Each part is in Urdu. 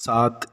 7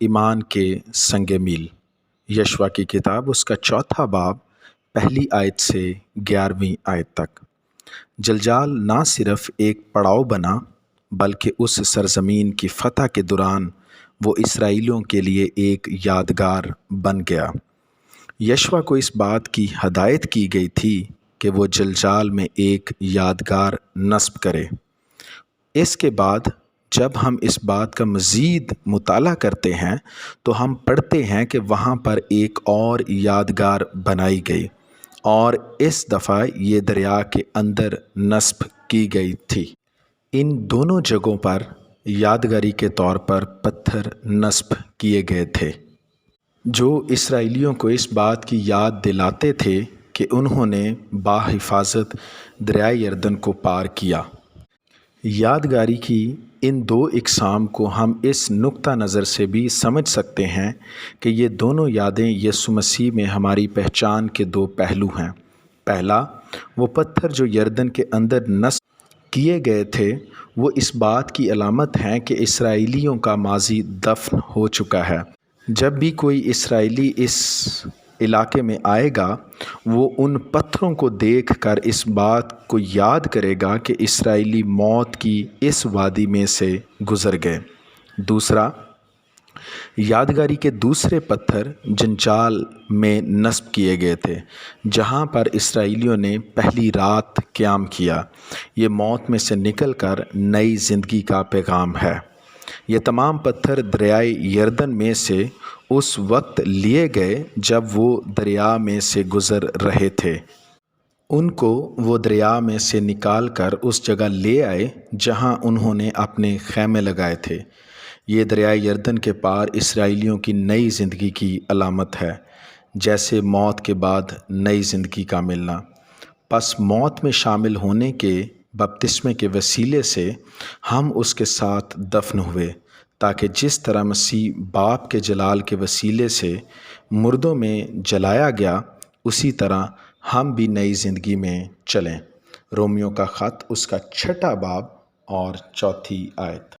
ایمان کے سنگ میل یشوع کی کتاب اس کا چوتھا باب پہلی آیت سے 11ویں آیت تک۔ جلجال نہ صرف ایک پڑاؤ بنا بلکہ اس سرزمین کی فتح کے دوران وہ اسرائیلیوں کے لیے ایک یادگار بن گیا۔ یشوع کو اس بات کی ہدایت کی گئی تھی کہ وہ جلجال میں ایک یادگار نصب کرے۔ اس کے بعد جب ہم اس بات کا مزید مطالعہ کرتے ہیں تو ہم پڑھتے ہیں کہ وہاں پر ایک اور یادگار بنائی گئی اور اس دفعہ یہ دریا کے اندر نصب کی گئی تھی۔ ان دونوں جگہوں پر یادگاری کے طور پر پتھر نصب کیے گئے تھے جو اسرائیلیوں کو اس بات کی یاد دلاتے تھے کہ انہوں نے بحفاظت دریائے یردن کو پار کیا۔ یادگاری کی ان دو اقسام کو ہم اس نقطہ نظر سے بھی سمجھ سکتے ہیں کہ یہ دونوں یادیں یسوع مسیح میں ہماری پہچان کے دو پہلو ہیں۔ پہلا، وہ پتھر جو یردن کے اندر نصب کیے گئے تھے وہ اس بات کی علامت ہیں کہ اسرائیلیوں کا ماضی دفن ہو چکا ہے۔ جب بھی کوئی اسرائیلی اس علاقے میں آئے گا وہ ان پتھروں کو دیکھ کر اس بات کو یاد کرے گا کہ اسرائیلی موت کی اس وادی میں سے گزر گئے۔ دوسرا، یادگاری کے دوسرے پتھر جلجال میں نصب کیے گئے تھے جہاں پر اسرائیلیوں نے پہلی رات قیام کیا۔ یہ موت میں سے نکل کر نئی زندگی کا پیغام ہے۔ یہ تمام پتھر دریائے یردن میں سے اس وقت لیے گئے جب وہ دریا میں سے گزر رہے تھے۔ ان کو وہ دریا میں سے نکال کر اس جگہ لے آئے جہاں انہوں نے اپنے خیمے لگائے تھے۔ یہ دریائے یردن کے پار اسرائیلیوں کی نئی زندگی کی علامت ہے، جیسے موت کے بعد نئی زندگی کا ملنا۔ پس موت میں شامل ہونے کے بپتسمے کے وسیلے سے ہم اس کے ساتھ دفن ہوئے تاکہ جس طرح مسیح باپ کے جلال کے وسیلے سے مردوں میں جلایا گیا اسی طرح ہم بھی نئی زندگی میں چلیں۔ رومیوں کا خط اس کا 6واں باب اور 4 آیت۔